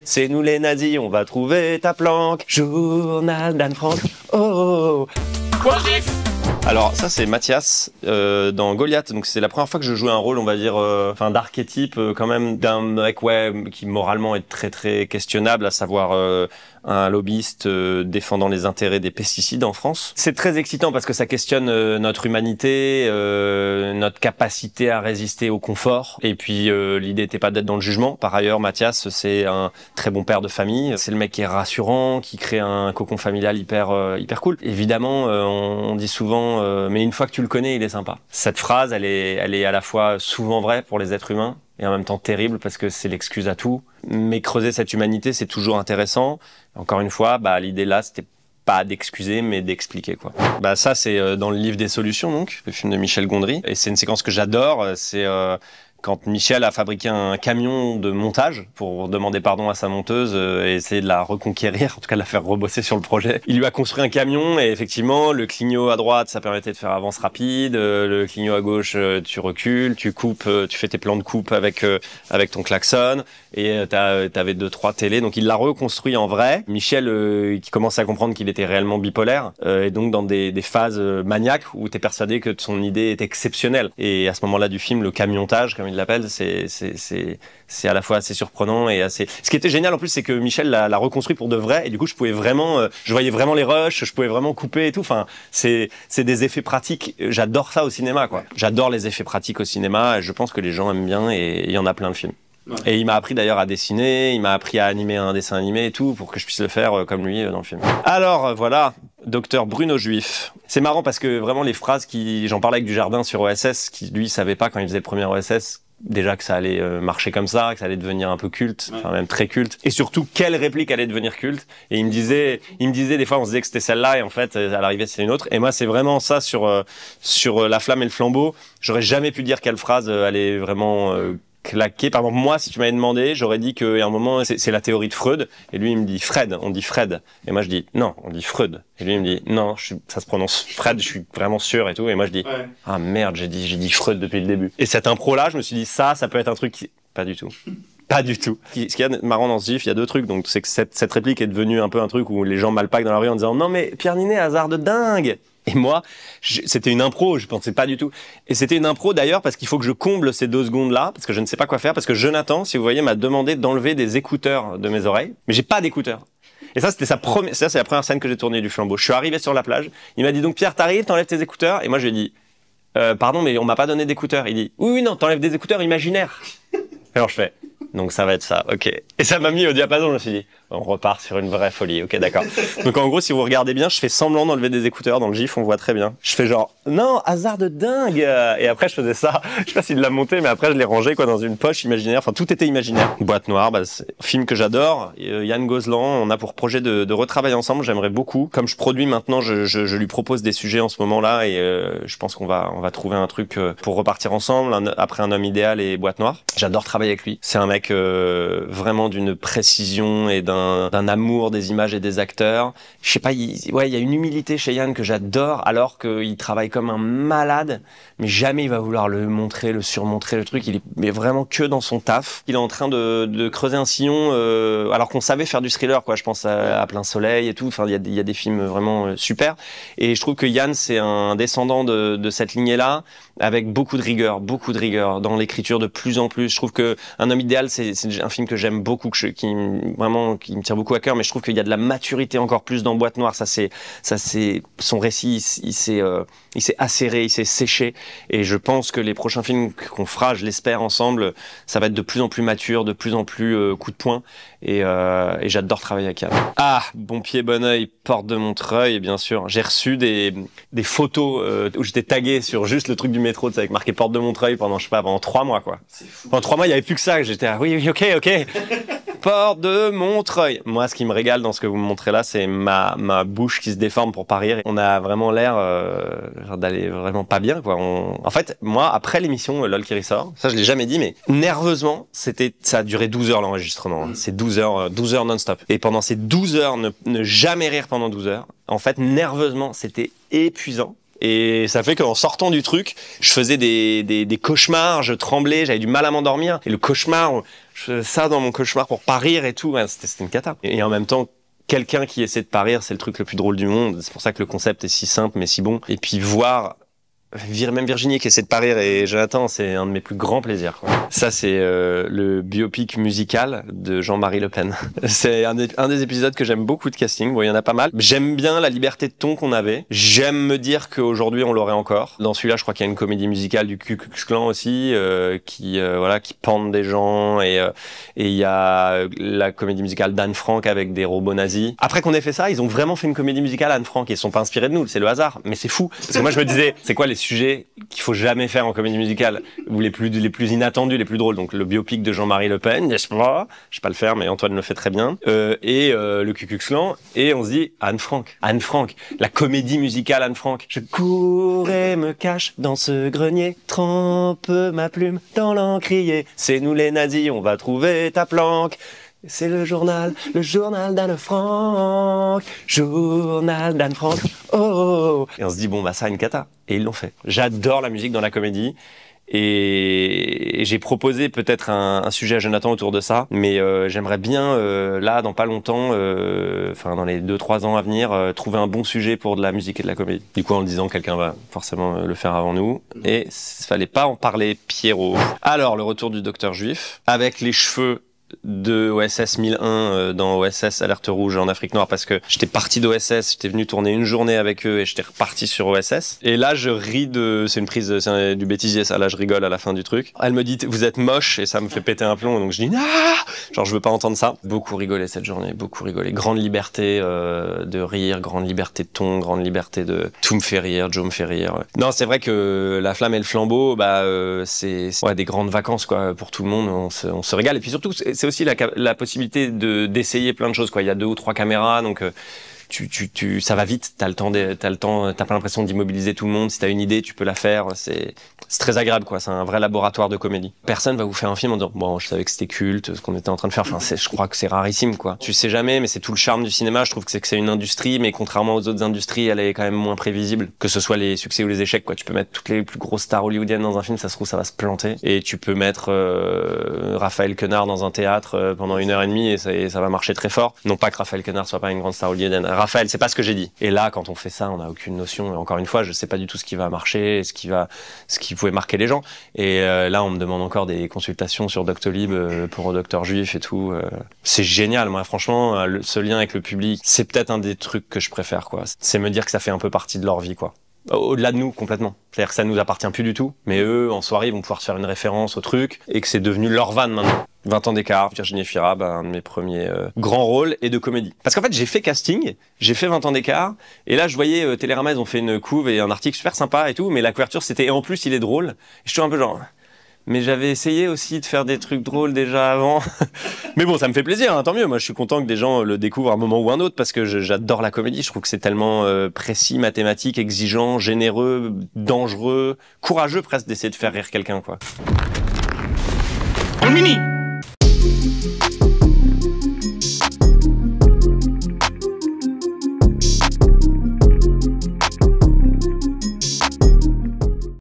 C'est nous les nazis, on va trouver ta planque. Journal d'Anne Frank. Oh, Quoi, Gif? Alors ça c'est Mathias dans Goliath, donc c'est la première fois que je jouais un rôle, on va dire, enfin d'archétype quand même d'un mec qui moralement est très très questionnable, à savoir un lobbyiste défendant les intérêts des pesticides en France. C'est très excitant parce que ça questionne notre humanité, notre capacité à résister au confort, et puis l'idée n'était pas d'être dans le jugement. Par ailleurs, Mathias c'est un très bon père de famille, c'est le mec qui est rassurant, qui crée un cocon familial hyper cool. Évidemment, on dit souvent mais une fois que tu le connais, il est sympa. Cette phrase, elle est à la fois souvent vraie pour les êtres humains et en même temps terrible parce que c'est l'excuse à tout. Mais creuser cette humanité, c'est toujours intéressant. Encore une fois, l'idée là, c'était pas d'excuser, mais d'expliquer, quoi. Ça, c'est dans le livre des solutions, donc, le film de Michel Gondry. Et c'est une séquence que j'adore. C'est quand Michel a fabriqué un camion de montage pour demander pardon à sa monteuse et essayer de la reconquérir, en tout cas de la faire rebosser sur le projet. Il lui a construit un camion et effectivement, le clignot à droite, ça permettait de faire avance rapide, le clignot à gauche, tu recules, tu coupes, tu fais tes plans de coupe avec ton klaxon et t'avais 2-3 télés. Donc il l'a reconstruit en vrai. Michel, qui commençait à comprendre qu'il était réellement bipolaire, et donc dans des phases maniaques où t'es persuadé que son idée est exceptionnelle. Et à ce moment-là du film, le camiontage, comme il l'appelle, c'est à la fois assez surprenant et assez... Ce qui était génial en plus, c'est que Michel l'a reconstruit pour de vrai et du coup je pouvais vraiment, je voyais vraiment les rushs, je pouvais vraiment couper et tout. Enfin, c'est des effets pratiques. J'adore ça au cinéma, quoi. J'adore les effets pratiques au cinéma et je pense que les gens aiment bien et il y en a plein de films. Ouais. Et il m'a appris d'ailleurs à dessiner, il m'a appris à animer un dessin animé et tout pour que je puisse le faire comme lui dans le film. Alors voilà, docteur Bruno Juif. C'est marrant parce que vraiment les phrases j'en parlais avec Dujardin sur OSS, qui lui savait pas quand il faisait le premier OSS déjà que ça allait marcher comme ça, que ça allait devenir un peu culte, enfin même très culte, et surtout quelle réplique allait devenir culte. Et il me disait des fois on se disait que c'était celle-là et en fait à l'arrivée c'était une autre. Et moi c'est vraiment ça sur La Flamme et le Flambeau. J'aurais jamais pu dire quelle phrase allait vraiment claquer. Par exemple, moi, si tu m'avais demandé, j'aurais dit qu'à un moment, c'est la théorie de Freud. Et lui, il me dit Fred, on dit Fred. Et moi, je dis non, on dit Freud. Et lui, il me dit non, ça se prononce Fred, je suis vraiment sûr et tout. Et moi, je dis ah merde, j'ai dit Freud depuis le début. Et cette impro-là, je me suis dit ça peut être un truc qui... Pas du tout. Pas du tout. Ce qui est marrant dans ce gif, il y a deux trucs. Donc, c'est que cette réplique est devenue un peu un truc où les gens m'alpaguent dans la rue en disant non, mais Pierre Ninet, hasard de dingue. Et moi, c'était une impro, je pensais pas du tout. Et c'était une impro d'ailleurs parce qu'il faut que je comble ces 2 secondes-là, parce que je ne sais pas quoi faire, parce que Jonathan, si vous voyez, m'a demandé d'enlever des écouteurs de mes oreilles, mais j'ai pas d'écouteurs. Et ça, c'est la première scène que j'ai tournée du Flambeau. Je suis arrivé sur la plage, il m'a dit donc Pierre, t'arrives, t'enlèves tes écouteurs, et moi je lui ai dit pardon, mais on m'a pas donné d'écouteurs. Il dit oui, non, t'enlèves des écouteurs imaginaires. Alors je fais donc ça va être ça, ok. Et ça m'a mis au diapason, je me suis dit, on repart sur une vraie folie, ok, d'accord. Donc en gros, si vous regardez bien, je fais semblant d'enlever des écouteurs dans le gif, on voit très bien. Je fais genre, non, hasard de dingue. Et après, je faisais ça, je sais pas s'il l'a monté, mais après, je l'ai rangé quoi dans une poche imaginaire, enfin tout était imaginaire. Boîte Noire, c'est un film que j'adore, Yann Gozlan, on a pour projet de retravailler ensemble, j'aimerais beaucoup. Comme je produis maintenant, je lui propose des sujets en ce moment-là, et je pense qu'on va trouver un truc pour repartir ensemble, après Un homme idéal et Boîte Noire. J'adore travailler avec lui, c'est un mec vraiment d'une précision et d'un amour des images et des acteurs. Je sais pas, il y a une humilité chez Yann que j'adore, alors qu'il travaille comme un malade, mais jamais il va vouloir le montrer, le surmontrer, le truc. Il est vraiment que dans son taf. Il est en train de creuser un sillon, alors qu'on savait faire du thriller, quoi. Je pense à Plein Soleil et tout. Enfin, il y a des films vraiment super. Et je trouve que Yann, c'est un descendant de cette lignée-là, avec beaucoup de rigueur dans l'écriture de plus en plus. Je trouve que Un homme idéal, c'est un film que j'aime beaucoup, qui me tient beaucoup à cœur, mais je trouve qu'il y a de la maturité encore plus dans Boîte Noire. Ça c'est son récit, il s'est acéré, il s'est séché, et je pense que les prochains films qu'on fera, je l'espère ensemble, ça va être de plus en plus mature, de plus en plus coup de poing, et j'adore travailler avec Yann. Ah, Bon Pied Bon Oeil, Porte de Montreuil, bien sûr. J'ai reçu des photos où j'étais tagué sur juste le truc du métro, avec marqué Porte de Montreuil pendant, je sais pas, pendant 3 mois, quoi. Pendant 3 mois, il y avait plus que ça. J'étais oui, ok. Porte de Montreuil. Moi, ce qui me régale dans ce que vous me montrez là, c'est ma bouche qui se déforme pour pas rire. On a vraiment l'air d'aller vraiment pas bien, quoi. En fait, moi, après l'émission LOL qui ressort, ça je l'ai jamais dit, mais nerveusement, ça a duré 12 heures l'enregistrement. C'est 12 heures non-stop. Et pendant ces 12 heures, ne jamais rire pendant 12 heures, en fait, nerveusement, c'était épuisant. Et ça fait qu'en sortant du truc, je faisais des cauchemars, je tremblais, j'avais du mal à m'endormir. Et le cauchemar, je faisais ça dans mon cauchemar pour pas rire et tout. Ouais, c'était une cata. Et en même temps, quelqu'un qui essaie de pas rire, c'est le truc le plus drôle du monde. C'est pour ça que le concept est si simple mais si bon. Et puis voir même Virginie qui essaie de pas rire et Jonathan, c'est un de mes plus grands plaisirs, quoi. Ça, c'est le biopic musical de Jean-Marie Le Pen. C'est un des épisodes que j'aime beaucoup de casting. Bon, il y en a pas mal. J'aime bien la liberté de ton qu'on avait. J'aime me dire qu'aujourd'hui, on l'aurait encore. Dans celui-là, je crois qu'il y a une comédie musicale du Ku Klux Klan aussi, qui pendent des gens. Et il y a la comédie musicale d'Anne Frank avec des robots nazis. Après qu'on ait fait ça, ils ont vraiment fait une comédie musicale Anne Frank. Ils sont pas inspirés de nous, c'est le hasard. Mais c'est fou. Parce que moi, je me disais, c'est quoi les sujets qu'il faut jamais faire en comédie musicale, ou les plus inattendus, les plus drôles. Donc le biopic de Jean-Marie Le Pen, n'est-ce pas? Je vais pas le faire, mais Antoine le fait très bien. Le Ku Klux Klan. Et on se dit Anne Frank, la comédie musicale Anne Frank. Je cours et me cache dans ce grenier, trempe ma plume dans l'encrier. C'est nous les nazis, on va trouver ta planque. C'est le journal d'Anne Frank, journal d'Anne Frank, oh, oh, oh. Et on se dit, bon, bah, ça, une cata. Et ils l'ont fait. J'adore la musique dans la comédie. Et j'ai proposé peut-être un sujet à Jonathan autour de ça, mais j'aimerais bien, là, dans pas longtemps, dans les 2-3 ans à venir, trouver un bon sujet pour de la musique et de la comédie. Du coup, en le disant, quelqu'un va forcément le faire avant nous. Et il fallait pas en parler, Pierrot. Alors, le retour du docteur Juif, avec les cheveux de OSS 1001 dans OSS Alerte Rouge en Afrique Noire, parce que j'étais parti d'OSS, j'étais venu tourner une journée avec eux et j'étais reparti sur OSS. Et là, je ris c'est une prise, c'est du bêtisier, ça, là, je rigole à la fin du truc. Elle me dit, vous êtes moche, et ça me fait péter un plomb, donc je dis, ah! Genre, je veux pas entendre ça. Beaucoup rigolé cette journée, beaucoup rigolé. Grande liberté de rire, grande liberté de ton, grande liberté de tout me fait rire, Joe me fait rire. Non, c'est vrai que la flamme et le flambeau, c'est des grandes vacances, quoi, pour tout le monde, on se régale. Et puis surtout, c'est aussi la possibilité d'essayer plein de choses, quoi. Il y a 2 ou 3 caméras, donc ça va vite, t'as le temps, t'as pas l'impression d'immobiliser tout le monde. Si t'as une idée, tu peux la faire. C'est très agréable, quoi. C'est un vrai laboratoire de comédie. Personne va vous faire un film en disant, bon, je savais que c'était culte, ce qu'on était en train de faire. Enfin, je crois que c'est rarissime, quoi. Tu sais jamais, mais c'est tout le charme du cinéma. Je trouve que c'est une industrie, mais contrairement aux autres industries, elle est quand même moins prévisible. Que ce soit les succès ou les échecs, quoi. Tu peux mettre toutes les plus grosses stars hollywoodiennes dans un film, ça se trouve, ça va se planter. Et tu peux mettre Raphaël Quenard dans un théâtre pendant 1h30 et ça va marcher très fort. Non pas que Raphaël Quenard soit pas une grande star hollywoodienne. Raphaël, c'est pas ce que j'ai dit. Et là, quand on fait ça, on n'a aucune notion. Et encore une fois, je sais pas du tout ce qui va marcher, ce qui pouvait marquer les gens. Et là, on me demande encore des consultations sur Doctolib pour Docteur Juif et tout. C'est génial, moi, franchement, ce lien avec le public, c'est peut-être un des trucs que je préfère, quoi. C'est me dire que ça fait un peu partie de leur vie, quoi. Au-delà de nous, complètement. C'est-à-dire que ça nous appartient plus du tout, mais eux, en soirée, ils vont pouvoir se faire une référence au truc, et que c'est devenu leur vanne maintenant. 20 ans d'écart, Virginie Fira, un de mes premiers grands rôles et de comédie. Parce qu'en fait, j'ai fait casting, j'ai fait 20 ans d'écart, et là, je voyais Télérama, ils ont fait une couve et un article super sympa et tout, mais la couverture, c'était, et en plus, il est drôle. Et je suis un peu genre, mais j'avais essayé aussi de faire des trucs drôles déjà avant. Mais bon, ça me fait plaisir, hein, tant mieux. Moi, je suis content que des gens le découvrent à un moment ou un autre, parce que j'adore la comédie. Je trouve que c'est tellement précis, mathématique, exigeant, généreux, dangereux, courageux presque d'essayer de faire rire quelqu'un, quoi. En mini